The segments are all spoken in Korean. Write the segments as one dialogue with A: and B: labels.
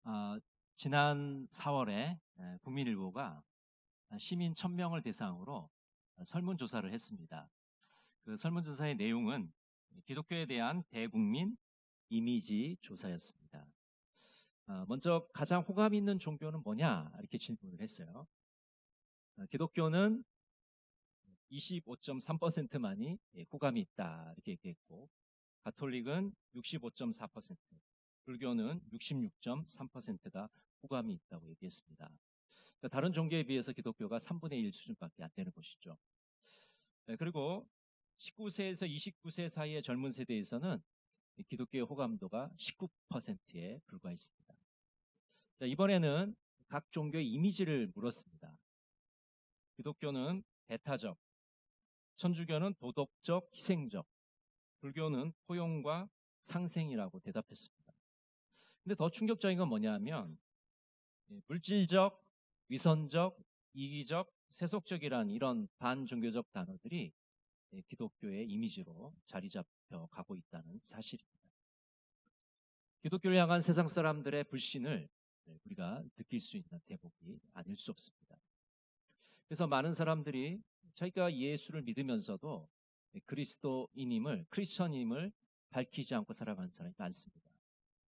A: 어, 지난 4월에 국민일보가 시민 1000명을 대상으로 설문조사를 했습니다. 그 설문조사의 내용은 기독교에 대한 대국민 이미지 조사였습니다. 먼저 가장 호감 있는 종교는 뭐냐 이렇게 질문을 했어요. 기독교는 25.3%만이 호감이 있다 이렇게 얘기했고, 가톨릭은 65.4%, 불교는 66.3%가 호감이 있다고 얘기했습니다. 그러니까 다른 종교에 비해서 기독교가 3분의 1 수준밖에 안 되는 것이죠. 그리고 19세에서 29세 사이의 젊은 세대에서는 기독교의 호감도가 19%에 불과했습니다. 자, 이번에는 각 종교의 이미지를 물었습니다. 기독교는 배타적, 천주교는 도덕적, 희생적, 불교는 포용과 상생이라고 대답했습니다. 근데 더 충격적인 건 뭐냐면 물질적, 위선적, 이기적, 세속적이란 이런 반종교적 단어들이 기독교의 이미지로 자리 잡혀 가고 있다는 사실입니다. 기독교를 향한 세상 사람들의 불신을 우리가 느낄 수 있는 대목이 아닐 수 없습니다. 그래서 많은 사람들이 자기가 예수를 믿으면서도 그리스도인임을, 크리스천임을 밝히지 않고 살아가는 사람이 많습니다.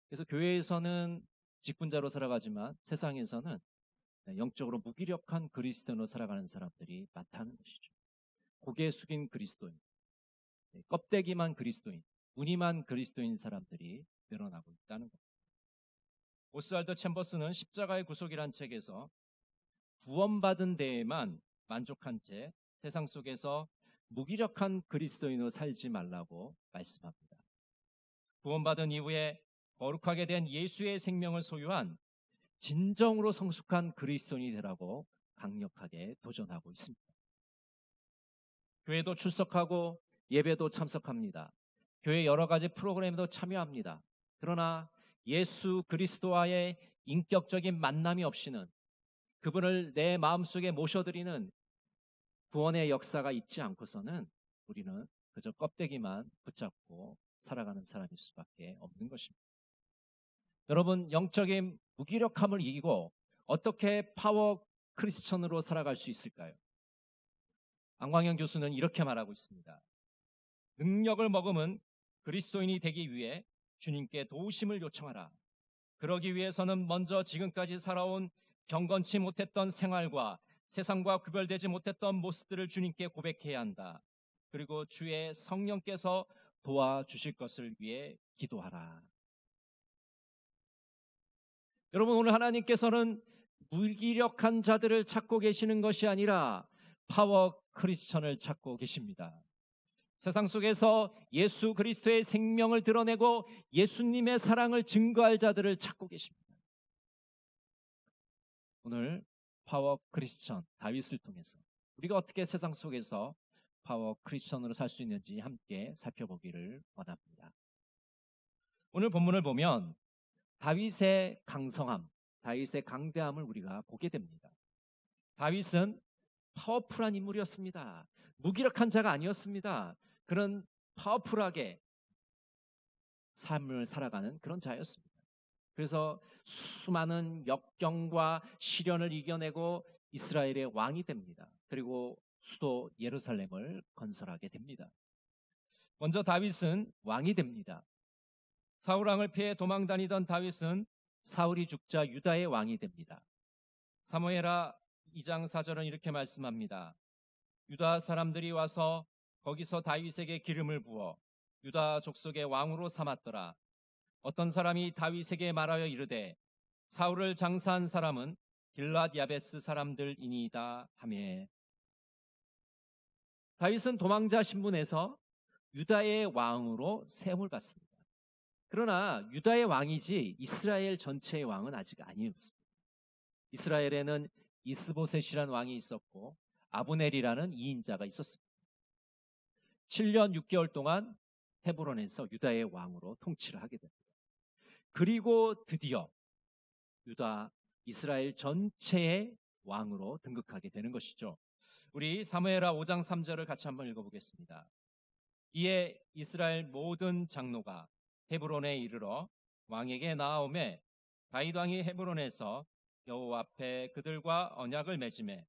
A: 그래서 교회에서는 직분자로 살아가지만 세상에서는 영적으로 무기력한 그리스도인으로 살아가는 사람들이 많다는 것이죠. 고개 숙인 그리스도인, 껍데기만 그리스도인, 무늬만 그리스도인 사람들이 늘어나고 있다는 겁니다. 오스왈드 챔버스는 십자가의 구속이란 책에서 구원받은 데에만 만족한 채 세상 속에서 무기력한 그리스도인으로 살지 말라고 말씀합니다. 구원받은 이후에 거룩하게 된 예수의 생명을 소유한 진정으로 성숙한 그리스도인이 되라고 강력하게 도전하고 있습니다. 교회도 출석하고 예배도 참석합니다. 교회 여러 가지 프로그램에도 참여합니다. 그러나 예수 그리스도와의 인격적인 만남이 없이는, 그분을 내 마음속에 모셔드리는 구원의 역사가 있지 않고서는 우리는 그저 껍데기만 붙잡고 살아가는 사람일 수밖에 없는 것입니다. 여러분, 영적인 무기력함을 이기고 어떻게 파워 크리스천으로 살아갈 수 있을까요? 안광현 교수는 이렇게 말하고 있습니다. 능력을 머금은 그리스도인이 되기 위해 주님께 도우심을 요청하라. 그러기 위해서는 먼저 지금까지 살아온 경건치 못했던 생활과 세상과 구별되지 못했던 모습들을 주님께 고백해야 한다. 그리고 주의 성령께서 도와주실 것을 위해 기도하라. 여러분, 오늘 하나님께서는 무기력한 자들을 찾고 계시는 것이 아니라 파워 크리스천을 찾고 계십니다. 세상 속에서 예수 그리스도의 생명을 드러내고 예수님의 사랑을 증거할 자들을 찾고 계십니다. 오늘 파워 크리스천 다윗을 통해서 우리가 어떻게 세상 속에서 파워 크리스천으로 살 수 있는지 함께 살펴보기를 원합니다. 오늘 본문을 보면 다윗의 강성함, 다윗의 강대함을 우리가 보게 됩니다. 다윗은 파워풀한 인물이었습니다. 무기력한 자가 아니었습니다. 그런 파워풀하게 삶을 살아가는 그런 자였습니다. 그래서 수많은 역경과 시련을 이겨내고 이스라엘의 왕이 됩니다. 그리고 수도 예루살렘을 건설하게 됩니다. 먼저 다윗은 왕이 됩니다. 사울 왕을 피해 도망 다니던 다윗은 사울이 죽자 유다의 왕이 됩니다. 사무엘하 2장 4절은 이렇게 말씀합니다. 유다 사람들이 와서 거기서 다윗에게 기름을 부어 유다 족속의 왕으로 삼았더라. 어떤 사람이 다윗에게 말하여 이르되 사울을 장사한 사람은 길랏 야베스 사람들이니이다 하며, 다윗은 도망자 신분에서 유다의 왕으로 세움을 받습니다. 그러나 유다의 왕이지 이스라엘 전체의 왕은 아직 아니었습니다. 이스라엘에는 이스보셋이라는 왕이 있었고 아브넬이라는 2인자가 있었습니다. 7년 6개월 동안 헤브론에서 유다의 왕으로 통치를 하게 됩니다. 그리고 드디어 유다 이스라엘 전체의 왕으로 등극하게 되는 것이죠. 우리 사무엘하 5장 3절을 같이 한번 읽어보겠습니다. 이에 이스라엘 모든 장로가 헤브론에 이르러 왕에게 나아오매 다윗 왕이 헤브론에서 여호와 앞에 그들과 언약을 맺음에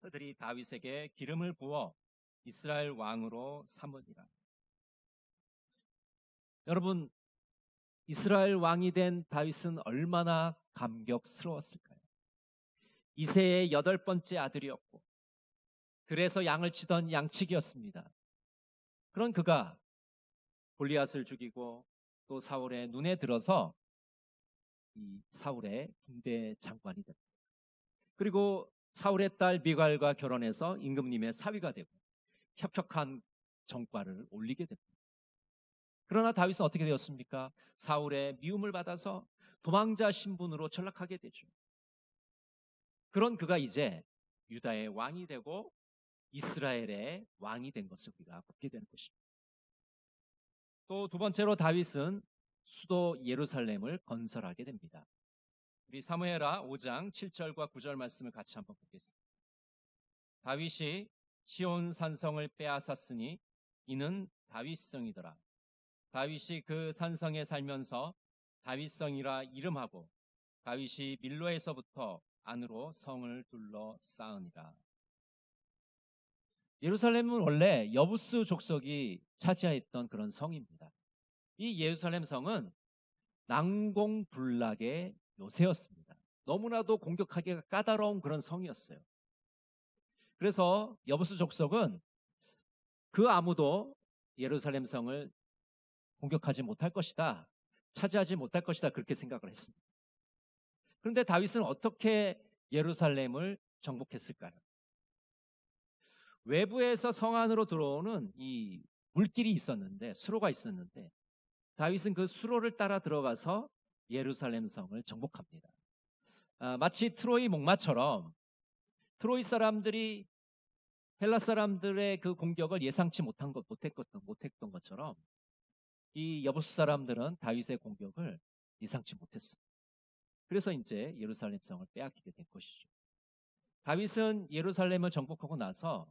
A: 그들이 다윗에게 기름을 부어 이스라엘 왕으로 삼으니라. 여러분, 이스라엘 왕이 된 다윗은 얼마나 감격스러웠을까요? 이새의 8번째 아들이었고 들에서 양을 치던 양치기였습니다. 그런 그가 골리앗을 죽이고 또 사울의 눈에 들어서 이 사울의 군대 장관이 됩니다. 그리고 사울의 딸 미갈과 결혼해서 임금님의 사위가 되고 혁혁한 정과를 올리게 됩니다. 그러나 다윗은 어떻게 되었습니까? 사울의 미움을 받아서 도망자 신분으로 전락하게 되죠. 그런 그가 이제 유다의 왕이 되고 이스라엘의 왕이 된 것을 우리가 보게 되는 것입니다. 또 두 번째로 다윗은 수도 예루살렘을 건설하게 됩니다. 우리 사무엘하 5장 7절과 9절 말씀을 같이 한번 보겠습니다. 다윗이 시온 산성을 빼앗았으니 이는 다윗성이더라. 다윗이 그 산성에 살면서 다윗성이라 이름하고 다윗이 밀로에서부터 안으로 성을 둘러 쌓으니라. 예루살렘은 원래 여부스 족속이 차지하였던 그런 성입니다. 이 예루살렘 성은 난공불락의 요새였습니다. 너무나도 공격하기가 까다로운 그런 성이었어요. 그래서 여부스 족속은 그 아무도 예루살렘 성을 공격하지 못할 것이다, 차지하지 못할 것이다, 그렇게 생각을 했습니다. 그런데 다윗은 어떻게 예루살렘을 정복했을까요? 외부에서 성 안으로 들어오는 이 물길이 있었는데, 수로가 있었는데 다윗은 그 수로를 따라 들어가서 예루살렘 성을 정복합니다. 마치 트로이 목마처럼 트로이 사람들이 헬라 사람들의 그 공격을 예상치 못했던 것처럼 이 여부스 사람들은 다윗의 공격을 예상치 못했어요. 그래서 이제 예루살렘 성을 빼앗기게 된 것이죠. 다윗은 예루살렘을 정복하고 나서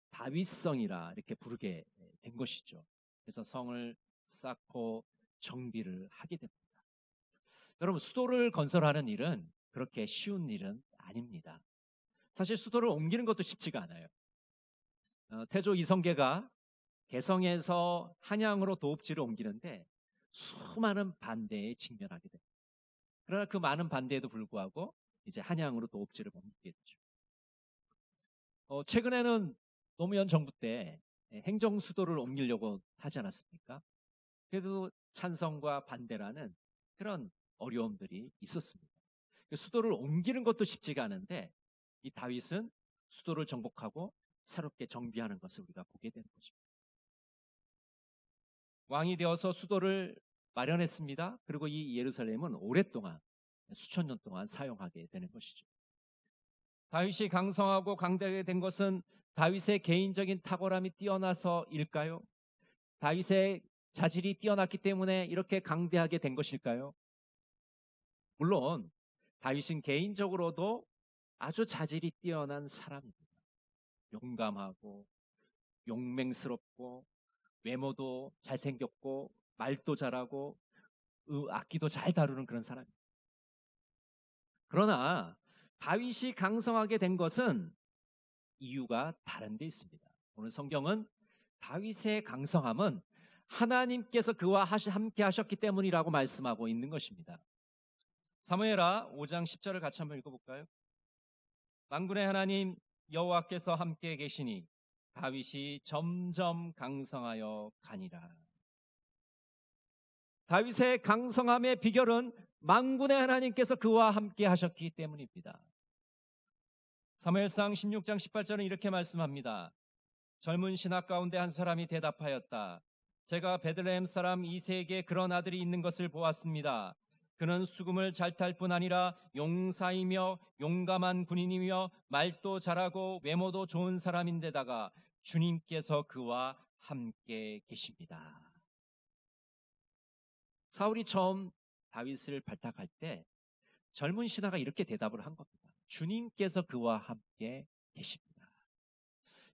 A: 다윗성이라 이렇게 부르게 된 것이죠. 그래서 성을 쌓고 정비를 하게 됩니다. 여러분, 수도를 건설하는 일은 그렇게 쉬운 일은 아닙니다. 사실 수도를 옮기는 것도 쉽지가 않아요. 태조 이성계가 개성에서 한양으로 도읍지를 옮기는데 수많은 반대에 직면하게 됩니다. 그러나 그 많은 반대에도 불구하고 이제 한양으로 도읍지를 옮기게 되죠. 최근에는 노무현 정부 때 행정 수도를 옮기려고 하지 않았습니까? 그래도 찬성과 반대라는 그런 어려움들이 있었습니다. 수도를 옮기는 것도 쉽지가 않은데 이 다윗은 수도를 정복하고 새롭게 정비하는 것을 우리가 보게 되는 것입니다. 왕이 되어서 수도를 마련했습니다. 그리고 이 예루살렘은 오랫동안 수천 년 동안 사용하게 되는 것이죠. 다윗이 강성하고 강대하게 된 것은 다윗의 개인적인 탁월함이 뛰어나서일까요? 다윗의 자질이 뛰어났기 때문에 이렇게 강대하게 된 것일까요? 물론 다윗은 개인적으로도 아주 자질이 뛰어난 사람입니다. 용감하고 용맹스럽고 외모도 잘생겼고 말도 잘하고 악기도 잘 다루는 그런 사람입니다. 그러나 다윗이 강성하게 된 것은 이유가 다른 데 있습니다. 오늘 성경은 다윗의 강성함은 하나님께서 그와 함께 하셨기 때문이라고 말씀하고 있는 것입니다. 사무엘하 5장 10절을 같이 한번 읽어볼까요? 만군의 하나님 여호와께서 함께 계시니 다윗이 점점 강성하여 가니라. 다윗의 강성함의 비결은 만군의 하나님께서 그와 함께 하셨기 때문입니다. 사무엘상 16장 18절은 이렇게 말씀합니다. 젊은 신하 가운데 한 사람이 대답하였다. 제가 베들레헴 사람 이새에게 그런 아들이 있는 것을 보았습니다. 그는 수금을 잘 탈 뿐 아니라 용사이며 용감한 군인이며 말도 잘하고 외모도 좋은 사람인데다가 주님께서 그와 함께 계십니다. 사울이 처음 다윗을 발탁할 때 젊은 신하가 이렇게 대답을 한 겁니다. 주님께서 그와 함께 계십니다.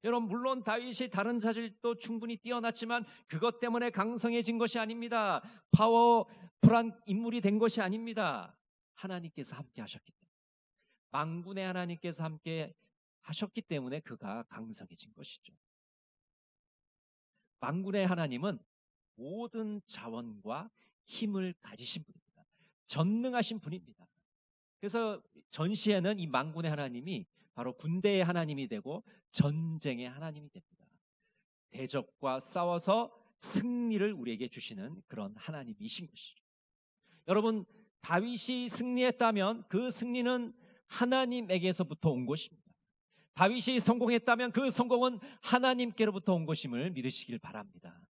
A: 여러분, 물론 다윗이 다른 자질도 충분히 뛰어났지만 그것 때문에 강성해진 것이 아닙니다. 파워풀한 인물이 된 것이 아닙니다. 하나님께서 함께 하셨기 때문에, 만군의 하나님께서 함께 하셨기 때문에 그가 강성해진 것이죠. 만군의 하나님은 모든 자원과 힘을 가지신 분입니다. 전능하신 분입니다. 그래서 전시에는 이 만군의 하나님이 바로 군대의 하나님이 되고 전쟁의 하나님이 됩니다. 대적과 싸워서 승리를 우리에게 주시는 그런 하나님이신 것이죠. 여러분, 다윗이 승리했다면 그 승리는 하나님에게서부터 온 것입니다. 다윗이 성공했다면 그 성공은 하나님께로부터 온 것임을 믿으시길 바랍니다.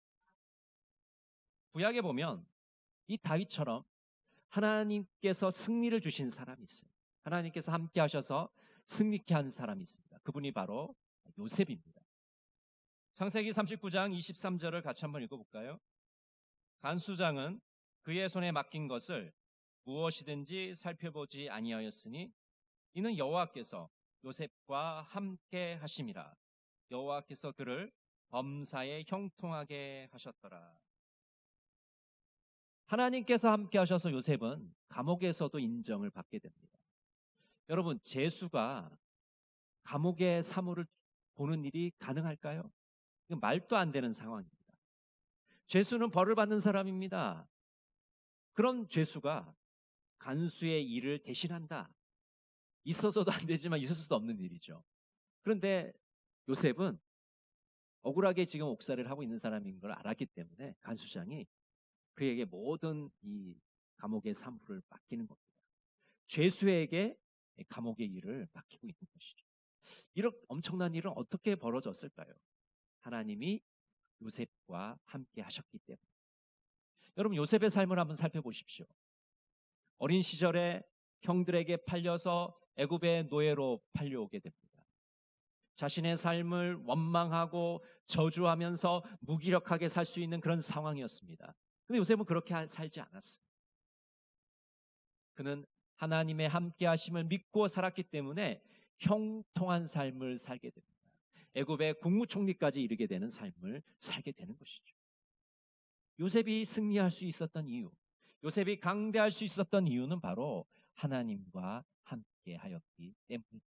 A: 구약에 보면 이 다윗처럼 하나님께서 승리를 주신 사람이 있어요. 하나님께서 함께 하셔서 승리케 한 사람이 있습니다. 그분이 바로 요셉입니다. 창세기 39장 23절을 같이 한번 읽어볼까요? 간수장은 그의 손에 맡긴 것을 무엇이든지 살펴보지 아니하였으니 이는 여호와께서 요셉과 함께 하심이라. 여호와께서 그를 범사에 형통하게 하셨더라. 하나님께서 함께 하셔서 요셉은 감옥에서도 인정을 받게 됩니다. 여러분, 죄수가 감옥의 사물을 보는 일이 가능할까요? 이건 말도 안 되는 상황입니다. 죄수는 벌을 받는 사람입니다. 그런 죄수가 간수의 일을 대신한다. 있어서도 안 되지만 있을 수도 없는 일이죠. 그런데 요셉은 억울하게 지금 옥살이를 하고 있는 사람인 걸 알았기 때문에 간수장이 그에게 모든 이 감옥의 사물을 맡기는 겁니다. 죄수에게 감옥의 일을 맡기고 있는 것이죠. 이런 엄청난 일은 어떻게 벌어졌을까요? 하나님이 요셉과 함께 하셨기 때문에. 여러분, 요셉의 삶을 한번 살펴보십시오. 어린 시절에 형들에게 팔려서 애굽의 노예로 팔려오게 됩니다. 자신의 삶을 원망하고 저주하면서 무기력하게 살 수 있는 그런 상황이었습니다. 근데 요셉은 그렇게 살지 않았어요. 그는 하나님의 함께 하심을 믿고 살았기 때문에 형통한 삶을 살게 됩니다. 애굽의 국무총리까지 이르게 되는 삶을 살게 되는 것이죠. 요셉이 승리할 수 있었던 이유, 요셉이 강대할 수 있었던 이유는 바로 하나님과 함께 하였기 때문입니다.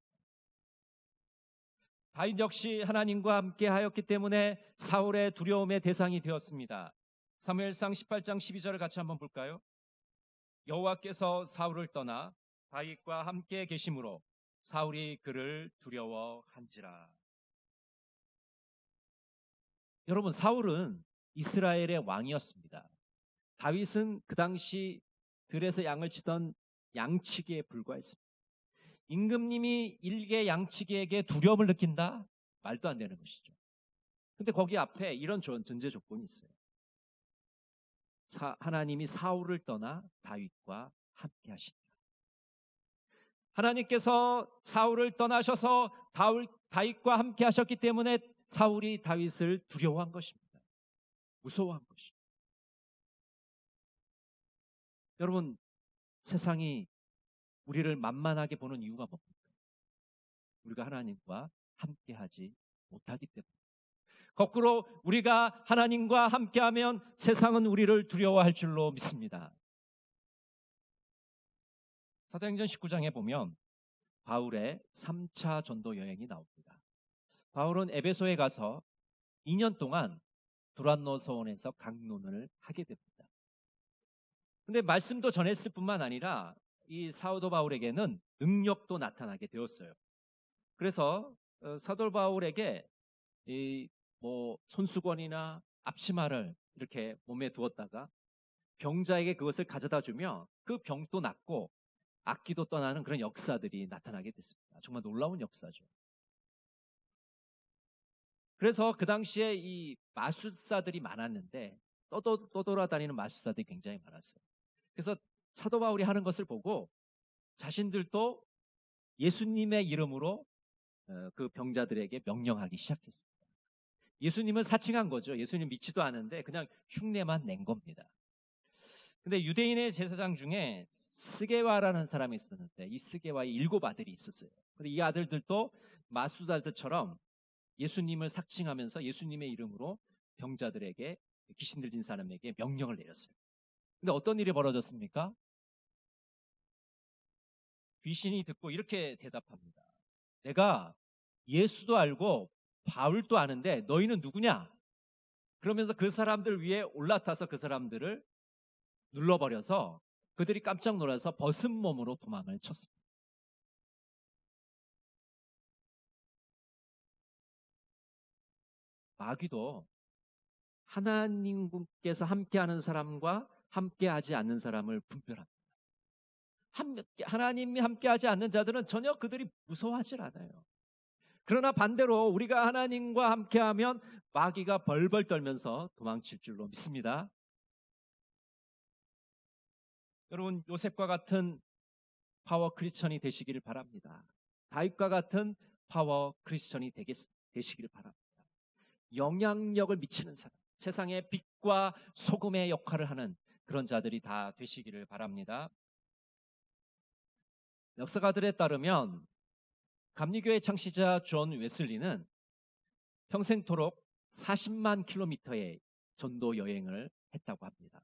A: 다윗 역시 하나님과 함께 하였기 때문에 사울의 두려움의 대상이 되었습니다. 사무엘상 18장 12절을 같이 한번 볼까요? 여호와께서 사울을 떠나 다윗과 함께 계심으로 사울이 그를 두려워한지라. 여러분, 사울은 이스라엘의 왕이었습니다. 다윗은 그 당시 들에서 양을 치던 양치기에 불과했습니다. 임금님이 일개 양치기에게 두려움을 느낀다? 말도 안 되는 것이죠. 근데 거기 앞에 이런 전제 조건이 있어요. 하나님이 사울을 떠나 다윗과 함께 하시니라. 하나님께서 사울을 떠나셔서 다윗과 함께 하셨기 때문에 사울이 다윗을 두려워한 것입니다. 무서워한 것입니다. 여러분, 세상이 우리를 만만하게 보는 이유가 뭡니까? 우리가 하나님과 함께하지 못하기 때문에. 거꾸로 우리가 하나님과 함께하면 세상은 우리를 두려워할 줄로 믿습니다. 사도행전 19장에 보면 바울의 3차 전도 여행이 나옵니다. 바울은 에베소에 가서 2년 동안 두란노 서원에서 강론을 하게 됩니다. 근데 말씀도 전했을 뿐만 아니라 이 사도 바울에게는 능력도 나타나게 되었어요. 그래서 사도 바울에게 손수건이나 앞치마를 이렇게 몸에 두었다가 병자에게 그것을 가져다 주며 그 병도 낫고 악기도 떠나는 그런 역사들이 나타나게 됐습니다. 정말 놀라운 역사죠. 그래서 그 당시에 이 마술사들이 많았는데 떠돌아다니는 마술사들이 굉장히 많았어요. 그래서 사도 바울이 하는 것을 보고 자신들도 예수님의 이름으로 그 병자들에게 명령하기 시작했습니다. 예수님을 사칭한 거죠. 예수님 믿지도 않은데 그냥 흉내만 낸 겁니다. 근데 유대인의 제사장 중에 스게와라는 사람이 있었는데 이 스게와의 7 아들이 있었어요. 근데 이 아들들도 마술사들처럼 예수님을 사칭하면서 예수님의 이름으로 병자들에게, 귀신 들린 사람에게 명령을 내렸어요. 근데 어떤 일이 벌어졌습니까? 귀신이 듣고 이렇게 대답합니다. 내가 예수도 알고 바울도 아는데 너희는 누구냐? 그러면서 그 사람들 위에 올라타서 그 사람들을 눌러버려서 그들이 깜짝 놀라서 벗은 몸으로 도망을 쳤습니다. 마귀도 하나님께서 함께하는 사람과 함께하지 않는 사람을 분별합니다. 하나님이 함께하지 않는 자들은 전혀 그들이 무서워하지 않아요. 그러나 반대로 우리가 하나님과 함께하면 마귀가 벌벌 떨면서 도망칠 줄로 믿습니다. 여러분, 요셉과 같은 파워 크리스천이 되시기를 바랍니다. 다윗과 같은 파워 크리스천이 되시기를 바랍니다. 영향력을 미치는 사람, 세상의 빛과 소금의 역할을 하는 그런 자들이 다 되시기를 바랍니다. 역사가들에 따르면 감리교의 창시자 존 웨슬리는 평생토록 40만 킬로미터의 전도 여행을 했다고 합니다.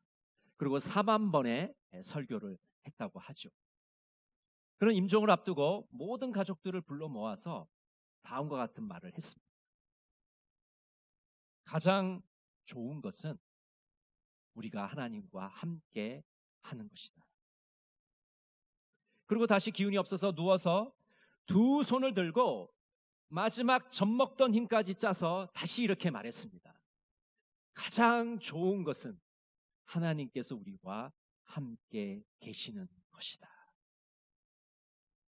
A: 그리고 4만 번의 설교를 했다고 하죠. 그런 임종을 앞두고 모든 가족들을 불러 모아서 다음과 같은 말을 했습니다. 가장 좋은 것은 우리가 하나님과 함께 하는 것이다. 그리고 다시 기운이 없어서 누워서 두 손을 들고 마지막 젖먹던 힘까지 짜서 다시 이렇게 말했습니다. 가장 좋은 것은 하나님께서 우리와 함께 계시는 것이다.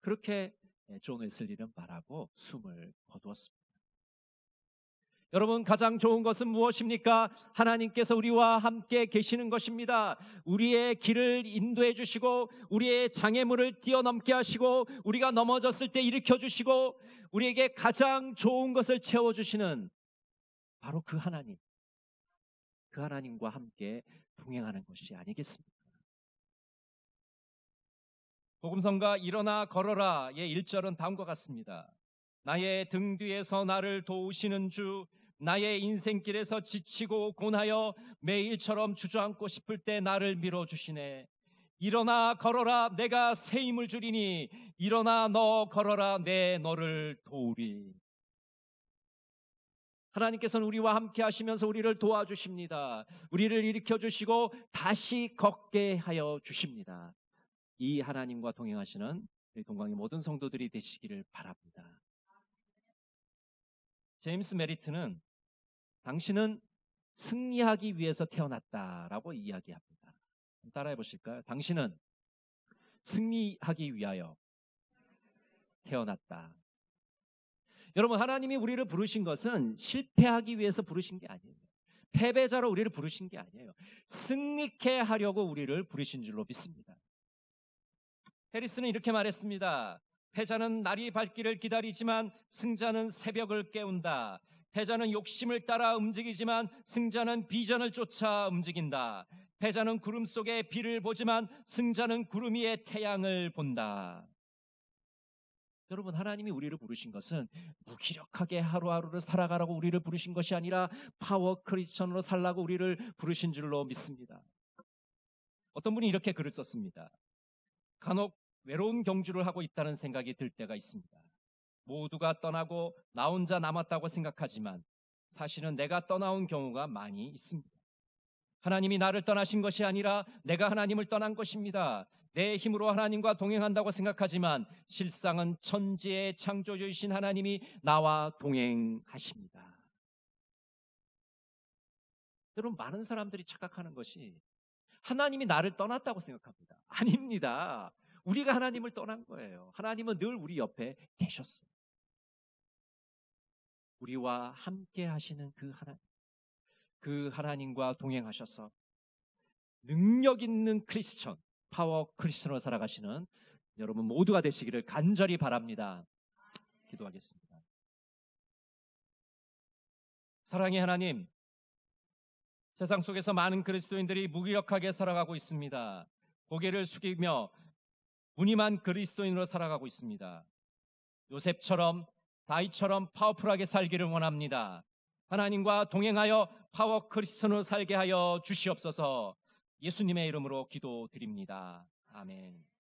A: 그렇게 존 웨슬리는 말하고 숨을 거두었습니다. 여러분, 가장 좋은 것은 무엇입니까? 하나님께서 우리와 함께 계시는 것입니다. 우리의 길을 인도해 주시고 우리의 장애물을 뛰어넘게 하시고 우리가 넘어졌을 때 일으켜 주시고 우리에게 가장 좋은 것을 채워주시는 바로 그 하나님, 그 하나님과 함께 동행하는 것이 아니겠습니까? 복음성가 일어나 걸어라의 1절은 다음과 같습니다. 나의 등 뒤에서 나를 도우시는 주, 나의 인생길에서 지치고 고나여 매일처럼 주저앉고 싶을 때 나를 밀어주시네. 일어나 걸어라, 내가 새 힘을 주리니 일어나 너 걸어라, 내 너를 도우리. 하나님께서는 우리와 함께 하시면서 우리를 도와주십니다. 우리를 일으켜 주시고 다시 걷게 하여 주십니다. 이 하나님과 동행하시는 우리 동광의 모든 성도들이 되시기를 바랍니다. 제임스 메리트는 당신은 승리하기 위해서 태어났다라고 이야기합니다. 따라해 보실까요? 당신은 승리하기 위하여 태어났다. 여러분, 하나님이 우리를 부르신 것은 실패하기 위해서 부르신 게 아니에요. 패배자로 우리를 부르신 게 아니에요. 승리케 하려고 우리를 부르신 줄로 믿습니다. 해리스는 이렇게 말했습니다. 패자는 날이 밝기를 기다리지만 승자는 새벽을 깨운다. 패자는 욕심을 따라 움직이지만 승자는 비전을 쫓아 움직인다. 패자는 구름 속에 비를 보지만 승자는 구름 위에 태양을 본다. 여러분, 하나님이 우리를 부르신 것은 무기력하게 하루하루를 살아가라고 우리를 부르신 것이 아니라 파워 크리스천으로 살라고 우리를 부르신 줄로 믿습니다. 어떤 분이 이렇게 글을 썼습니다. 간혹 외로운 경주를 하고 있다는 생각이 들 때가 있습니다. 모두가 떠나고 나 혼자 남았다고 생각하지만 사실은 내가 떠나온 경우가 많이 있습니다. 하나님이 나를 떠나신 것이 아니라 내가 하나님을 떠난 것입니다. 내 힘으로 하나님과 동행한다고 생각하지만 실상은 천지의 창조주이신 하나님이 나와 동행하십니다. 여러분, 많은 사람들이 착각하는 것이 하나님이 나를 떠났다고 생각합니다. 아닙니다. 우리가 하나님을 떠난 거예요. 하나님은 늘 우리 옆에 계셨어요. 우리와 함께 하시는 그 하나님과 동행하셔서 능력 있는 크리스천, 파워 크리스천으로 살아가시는 여러분 모두가 되시기를 간절히 바랍니다. 기도하겠습니다. 사랑의 하나님, 세상 속에서 많은 그리스도인들이 무기력하게 살아가고 있습니다. 고개를 숙이며 무늬만 그리스도인으로 살아가고 있습니다. 요셉처럼 다윗처럼 파워풀하게 살기를 원합니다. 하나님과 동행하여 파워 크리스천으로 살게 하여 주시옵소서. 예수님의 이름으로 기도드립니다. 아멘.